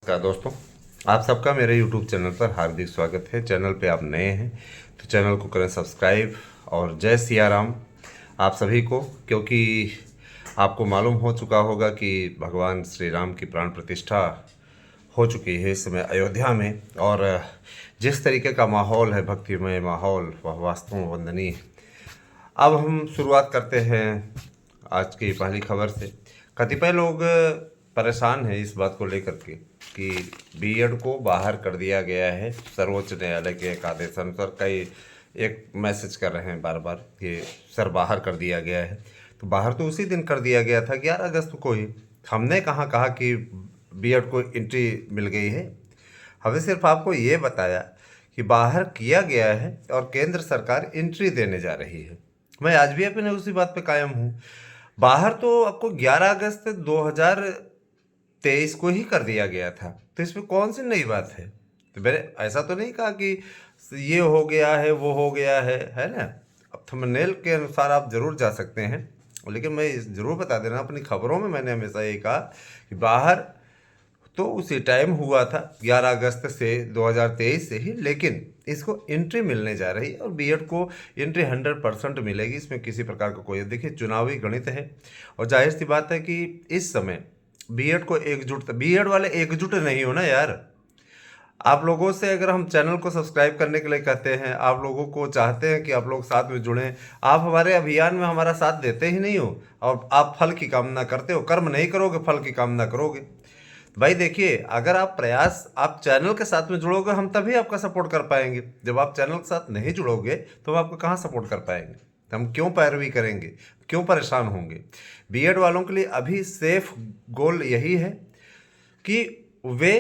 नमस्कार दोस्तों, आप सबका मेरे YouTube चैनल पर हार्दिक स्वागत है। चैनल पे आप नए हैं तो चैनल को करें सब्सक्राइब और जय सिया राम आप सभी को। क्योंकि आपको मालूम हो चुका होगा कि भगवान श्री राम की प्राण प्रतिष्ठा हो चुकी है इस समय अयोध्या में, और जिस तरीके का माहौल है, भक्तिमय माहौल, वह वास्तव में वंदनीय है। अब हम शुरुआत करते हैं आज की पहली खबर से। कतिपय लोग परेशान हैं इस बात को लेकर के कि बीएड को बाहर कर दिया गया है सर्वोच्च न्यायालय के एक आदेशानुसार। कई एक मैसेज कर रहे हैं बार बार कि सर बाहर कर दिया गया है। तो बाहर तो उसी दिन कर दिया गया था, 11 अगस्त को ही। हमने कहाँ कहा कि बीएड को एंट्री मिल गई है। हमने सिर्फ आपको ये बताया कि बाहर किया गया है और केंद्र सरकार एंट्री देने जा रही है। मैं आज भी अपने उसी बात पे कायम हूँ। बाहर तो आपको 11 अगस्त 2023 को ही कर दिया गया था, तो इसमें कौन सी नई बात है। तो मैंने ऐसा तो नहीं कहा कि ये हो गया है वो हो गया है ना। अब थंबनेल के अनुसार आप जरूर जा सकते हैं, लेकिन मैं जरूर बता देना, अपनी खबरों में मैंने हमेशा ये कहा कि बाहर तो उसी टाइम हुआ था 11 अगस्त से 2023 से ही, लेकिन इसको एंट्री मिलने जा रही है और बीएड को एंट्री 100% मिलेगी। इसमें किसी प्रकार का कोई, देखिए, चुनावी गणित है और जाहिर सी बात है कि इस समय बीएड को एकजुट, बीएड वाले एकजुट नहीं हो ना यार। आप लोगों से अगर हम चैनल को सब्सक्राइब करने के लिए कहते हैं, आप लोगों को चाहते हैं कि आप लोग साथ में जुड़ें, आप हमारे अभियान में हमारा साथ देते ही नहीं हो और आप फल की कामना करते हो। कर्म नहीं करोगे, फल की कामना करोगे। भाई देखिए, अगर आप प्रयास, आप चैनल के साथ में जुड़ोगे, हम तभी आपका सपोर्ट कर पाएंगे। जब आप चैनल के साथ नहीं जुड़ोगे तो हम आपको कहाँ सपोर्ट कर पाएंगे। तो हम क्यों पैरवी करेंगे, क्यों परेशान होंगे। बीएड वालों के लिए अभी सेफ गोल यही है कि वे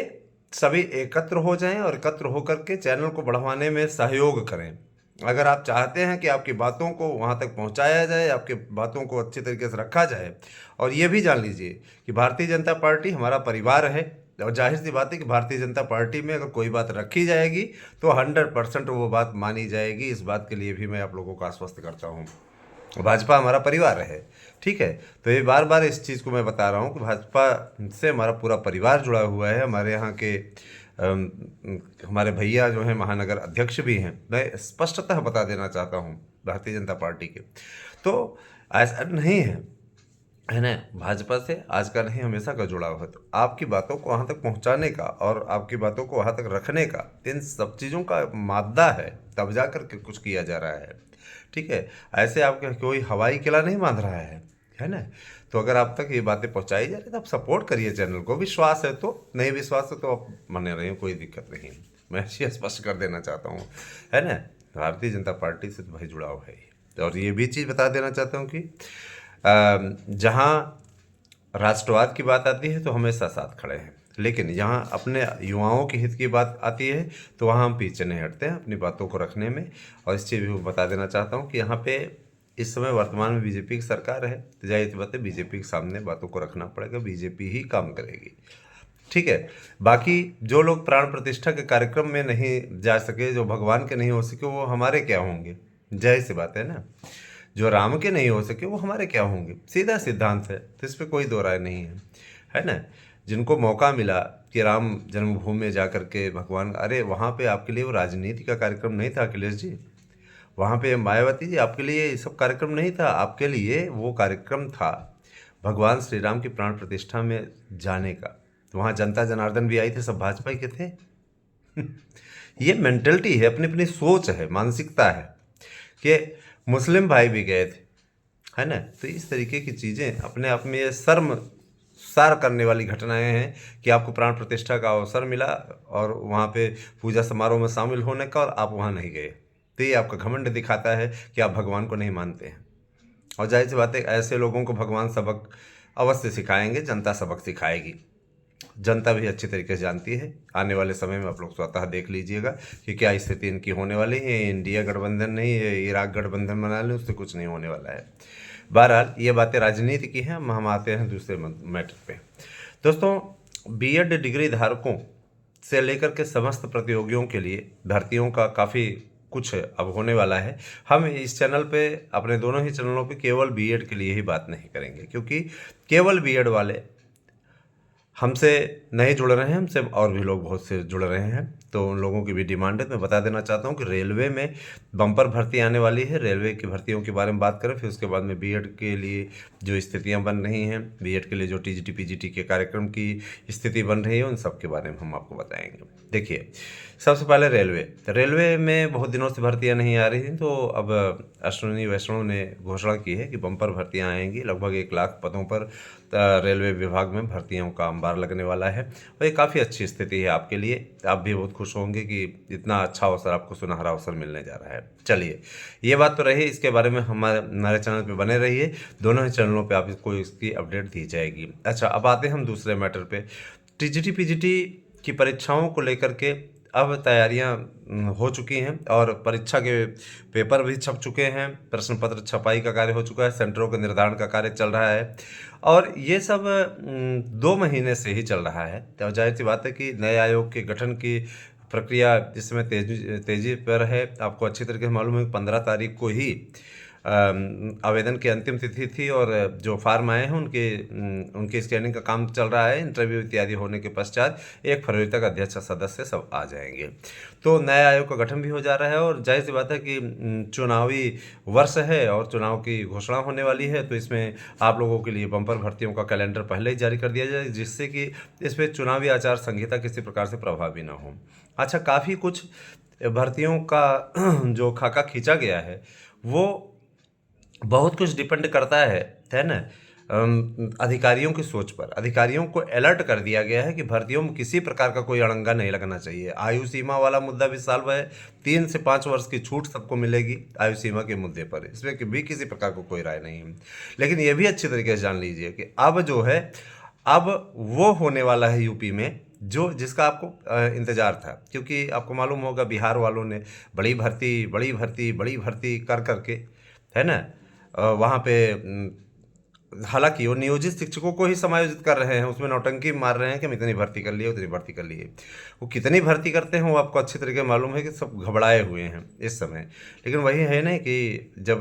सभी एकत्र हो जाएं और एकत्र होकर के चैनल को बढ़वाने में सहयोग करें। अगर आप चाहते हैं कि आपकी बातों को वहाँ तक पहुँचाया जाए, आपकी बातों को अच्छी तरीके से रखा जाए, और ये भी जान लीजिए कि भारतीय जनता पार्टी हमारा परिवार है, और जाहिर सी बात है कि भारतीय जनता पार्टी में अगर कोई बात रखी जाएगी तो 100% वो बात मानी जाएगी। इस बात के लिए भी मैं आप लोगों को आश्वस्त करता हूँ। भाजपा हमारा परिवार है, ठीक है। तो ये बार बार इस चीज़ को मैं बता रहा हूँ कि भाजपा से हमारा पूरा परिवार जुड़ा हुआ है। हमारे यहाँ के हमारे भैया जो हैं महानगर अध्यक्ष भी हैं। मैं स्पष्टतः बता देना चाहता हूँ भारतीय जनता पार्टी के। तो ऐसा नहीं है ना, भाजपा से आज का नहीं हमेशा का जुड़ाव है। तो आपकी बातों को वहाँ तक पहुँचाने का और आपकी बातों को वहाँ तक रखने का, इन सब चीज़ों का मादा है, तब जा कर के कुछ किया जा रहा है, ठीक है। ऐसे आपका कोई हवाई किला नहीं बांध रहा है ना। तो अगर आप तक ये बातें पहुँचाई जा रही तो आप सपोर्ट करिए चैनल को। विश्वास है तो, नहीं विश्वास है तो आप माने रहे, कोई दिक्कत नहीं। मैं ये स्पष्ट कर देना चाहता हूँ, है ना। भारतीय जनता पार्टी से तो भाई जुड़ाव है ही। और ये भी चीज़ बता देना चाहता हूँ कि जहाँ राष्ट्रवाद की बात आती है तो हमेशा साथ खड़े हैं, लेकिन यहाँ अपने युवाओं के हित की बात आती है तो वहाँ हम पीछे नहीं हटते हैं अपनी बातों को रखने में। और इस चीज़ भी बता देना चाहता हूँ कि यहाँ पे इस समय वर्तमान में बीजेपी की सरकार है, तो जाहिर सी बात है बीजेपी के सामने बातों को रखना पड़ेगा, बीजेपी ही काम करेगी, ठीक है। बाकी जो लोग प्राण प्रतिष्ठा के कार्यक्रम में नहीं जा सके, जो भगवान के नहीं हो सके, वो हमारे क्या होंगे। जाहिर सी बात है ना, जो राम के नहीं हो सके वो हमारे क्या होंगे। सीधा सिद्धांत है, तो इस पर कोई दो राय नहीं है ना। जिनको मौका मिला कि राम जन्मभूमि में जा कर के भगवान, अरे वहाँ पे आपके लिए वो राजनीति का कार्यक्रम नहीं था अखिलेश जी, वहाँ पे मायावती जी, आपके लिए ये सब कार्यक्रम नहीं था। आपके लिए वो कार्यक्रम था भगवान श्री राम की प्राण प्रतिष्ठा में जाने का। तो वहाँ जनता जनार्दन भी आई थे, सब भाजपा के थे। ये मेंटलिटी है, अपनी अपनी सोच है, मानसिकता है कि मुस्लिम भाई भी गए थे, है ना। तो इस तरीके की चीज़ें अपने आप में ये शर्मसार करने वाली घटनाएं हैं कि आपको प्राण प्रतिष्ठा का अवसर मिला और वहाँ पे पूजा समारोह में शामिल होने का, और आप वहाँ नहीं गए। तो ये आपका घमंड दिखाता है कि आप भगवान को नहीं मानते हैं। और जाहिर सी बात है, ऐसे लोगों को भगवान सबक अवश्य सिखाएंगे, जनता सबक सिखाएगी। जनता भी अच्छी तरीके से जानती है। आने वाले समय में आप लोग स्वतः देख लीजिएगा कि क्या स्थिति इनकी होने वाली है। इंडिया गठबंधन नहीं, ये इराक गठबंधन बना लें, उससे कुछ नहीं होने वाला है। बहरहाल ये बातें राजनीति की हैं। हम आते हैं दूसरे मैटर पे। दोस्तों, बीएड डिग्री धारकों से लेकर के समस्त प्रतियोगियों के लिए भर्तियों का काफ़ी कुछ अब होने वाला है। हम इस चैनल पे, अपने दोनों ही चैनलों पे, केवल बीएड के लिए ही बात नहीं करेंगे, क्योंकि केवल बीएड वाले हमसे नहीं जुड़ रहे हैं, हमसे और भी लोग बहुत से जुड़ रहे हैं, तो उन लोगों की भी डिमांड है। मैं बता देना चाहता हूँ कि रेलवे में बम्पर भर्ती आने वाली है। रेलवे की भर्तियों के बारे में बात करें, फिर उसके बाद में बीएड के लिए जो स्थितियाँ बन रही हैं, बीएड के लिए जो टीजीटी पीजीटी के कार्यक्रम की स्थिति बन रही है, उन सब के बारे में हम आपको बताएंगे। देखिए, सबसे पहले रेलवे में बहुत दिनों से भर्तियां नहीं आ रही थी, तो अब अश्विनी वैष्णव ने घोषणा की है कि बम्पर भर्तियां आएंगी। लगभग 1 लाख पदों पर रेलवे विभाग में भर्तियों का अंबार लगने वाला है, और ये काफ़ी अच्छी स्थिति है आपके लिए। आप भी बहुत खुश होंगे कि इतना अच्छा अवसर, आपको सुनहरा अवसर मिलने जा रहा है। चलिए, ये बात तो रही, इसके बारे में हमारे चैनल पे बने रहिए। दोनों ही चैनलों पे आपको इसकी अपडेट दी जाएगी। अच्छा, अब आते हैं हम दूसरे मैटर पे। टीजीटी पीजीटी की परीक्षाओं को लेकर के अब तैयारियां हो चुकी हैं, और परीक्षा के पेपर भी छप चुके हैं, प्रश्न पत्र छपाई का कार्य हो चुका है, सेंटरों के निर्धारण का कार्य चल रहा है, और ये सब 2 महीने से ही चल रहा है। तो जाहिर सी बात है कि नए आयोग के गठन की प्रक्रिया इस समय तेजी पर है। आपको अच्छी तरीके से मालूम है कि 15 तारीख को ही आवेदन की अंतिम तिथि थी, और जो फार्म आए हैं उनकी स्कैनिंग का काम चल रहा है। इंटरव्यू इत्यादि होने के पश्चात 1 फरवरी तक अध्यक्ष सदस्य सब आ जाएंगे, तो नए आयोग का गठन भी हो जा रहा है। और जाहिर सी बात है कि चुनावी वर्ष है और चुनाव की घोषणा होने वाली है, तो इसमें आप लोगों के लिए बम्पर भर्तियों का कैलेंडर पहले ही जारी कर दिया जाए, जिससे कि इस पर चुनावी आचार संहिता किसी प्रकार से प्रभावी ना हो। अच्छा, काफ़ी कुछ भर्तियों का जो खाका खींचा गया है, वो बहुत कुछ डिपेंड करता है ना, अधिकारियों की सोच पर। अधिकारियों को अलर्ट कर दिया गया है कि भर्तियों में किसी प्रकार का कोई अड़ंगा नहीं लगना चाहिए। आयु सीमा वाला मुद्दा भी सॉल्व है, 3 से 5 वर्ष की छूट सबको मिलेगी आयु सीमा के मुद्दे पर, इसमें कि भी किसी प्रकार को कोई राय नहीं है। लेकिन ये भी अच्छी तरीके से जान लीजिए कि अब जो है, अब वो होने वाला है यूपी में जो जिसका आपको इंतज़ार था, क्योंकि आपको मालूम होगा बिहार वालों ने बड़ी भर्ती बड़ी भर्ती बड़ी भर्ती कर करके, है ना, वहाँ पे हालांकि वो नियोजित शिक्षकों को ही समायोजित कर रहे हैं, उसमें नौटंकी मार रहे हैं कि हम इतनी भर्ती कर लिए, उतनी भर्ती कर लिए। वो कितनी भर्ती करते हैं वो आपको अच्छी तरीके से मालूम है कि सब घबराए हुए हैं इस समय। लेकिन वही है ना कि जब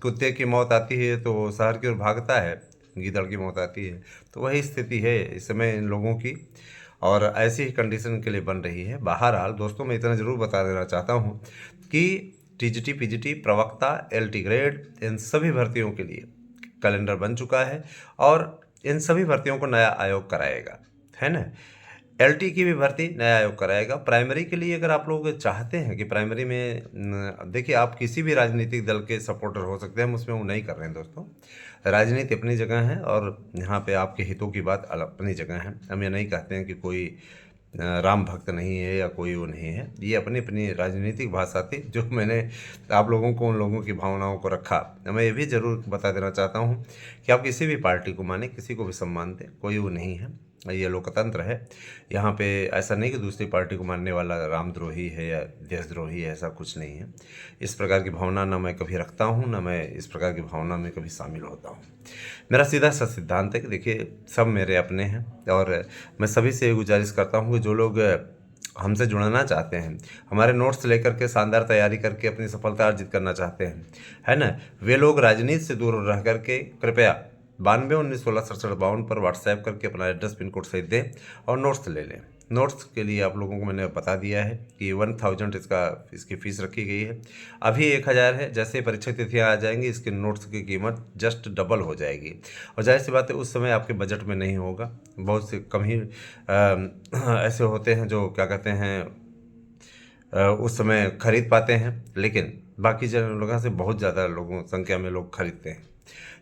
कुत्ते की मौत आती है तो शहर की ओर भागता है, गीदड़ की मौत आती है, तो वही स्थिति है इस समय इन लोगों की, और ऐसी ही कंडीशन के लिए बन रही है। बहरहाल दोस्तों, मैं इतना ज़रूर बता देना चाहता हूँ कि टीजीटी पीजीटी प्रवक्ता एलटी ग्रेड इन सभी भर्तियों के लिए कैलेंडर बन चुका है, और इन सभी भर्तियों को नया आयोग कराएगा, है ना। एलटी की भी भर्ती नया आयोग कराएगा। प्राइमरी के लिए अगर आप लोग चाहते हैं कि प्राइमरी में देखिए, आप किसी भी राजनीतिक दल के सपोर्टर हो सकते हैं, हम उसमें वो नहीं कर रहे हैं दोस्तों। राजनीति अपनी जगह है, और यहाँ पे आपके हितों की बात अपनी जगह है। हम ये नहीं कहते हैं कि कोई राम भक्त नहीं है या कोई वो नहीं है, ये अपनी अपनी राजनीतिक भाषा थी जो मैंने आप लोगों को, उन लोगों की भावनाओं को रखा। मैं ये भी ज़रूर बता देना चाहता हूँ कि आप किसी भी पार्टी को माने, किसी को भी सम्मान दें, कोई वो नहीं है, ये लोकतंत्र है। यहाँ पे ऐसा नहीं कि दूसरी पार्टी को मानने वाला रामद्रोही है या देशद्रोही है, ऐसा कुछ नहीं है। इस प्रकार की भावना ना मैं कभी रखता हूँ, ना मैं इस प्रकार की भावना में कभी शामिल होता हूँ। मेरा सीधा सा सिद्धांत है कि देखिए, सब मेरे अपने हैं, और मैं सभी से ये गुजारिश करता हूँ कि जो लोग हमसे जुड़ना चाहते हैं, हमारे नोट्स लेकर के शानदार तैयारी करके अपनी सफलता अर्जित करना चाहते हैं, है ना, वे लोग राजनीति से दूर रह करके कृपया 9219166752 पर व्हाट्सएप करके अपना एड्रेस पिन कोड सहित दें और नोट्स ले लें। नोट्स के लिए आप लोगों को मैंने बता दिया है कि 1000 इसकी फ़ीस रखी गई है। अभी 1000 है, जैसे परीक्षा तिथियाँ आ जाएंगी इसके नोट्स की कीमत जस्ट डबल हो जाएगी, और जाहिर सी बात है उस समय आपके बजट में नहीं होगा। बहुत से कम ही ऐसे होते हैं जो क्या कहते हैं उस समय खरीद पाते हैं, लेकिन बाकी जगह से बहुत ज़्यादा लोगों संख्या में लोग खरीदते हैं,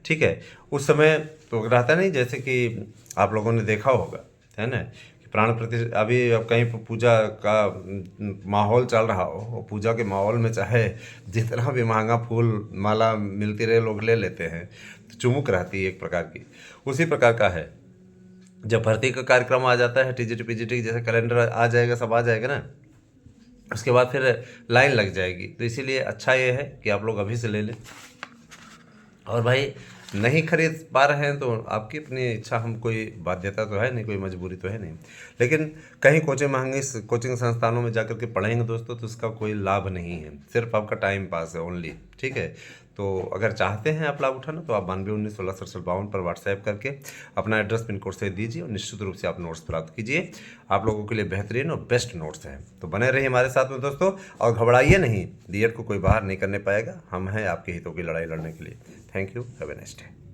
ठीक है। उस समय तो रहता नहीं, जैसे कि आप लोगों ने देखा होगा, है ना, कि प्राण प्रतिष्ठा, अभी अब कहीं पूजा का माहौल चल रहा हो, पूजा के माहौल में चाहे जितना भी महंगा फूल माला मिलती रहे लोग ले लेते हैं, तो चुमुक रहती है एक प्रकार की। उसी प्रकार का है, जब भर्ती का कार्यक्रम आ जाता है, टीजीटी पीजीटी जैसे कैलेंडर आ जाएगा, सब आ जाएगा ना, उसके बाद फिर लाइन लग जाएगी। तो इसीलिए अच्छा ये है कि आप लोग अभी से ले लें, और भाई नहीं खरीद पा रहे हैं तो आपकी अपनी इच्छा, हम कोई बाध्यता तो है नहीं, कोई मजबूरी तो है नहीं। लेकिन कहीं महंगे कोचिंग संस्थानों में जाकर के पढ़ेंगे दोस्तों, तो उसका कोई लाभ नहीं है, सिर्फ आपका टाइम पास है ओनली, ठीक है। तो अगर चाहते हैं आप लाभ उठाना तो आप 921916 पर व्हाट्सएप करके अपना एड्रेस पिन कोड से दीजिए और निश्चित रूप से आप नोट्स प्राप्त कीजिए। आप लोगों के लिए बेहतरीन और बेस्ट नोट्स हैं। तो बने रहिए हमारे साथ में दोस्तों, और घबराइए नहीं, बीएड को कोई बाहर नहीं करने पाएगा। हम हैं आपके हितों की लड़ाई लड़ने के लिए। Thank you, have a nice day.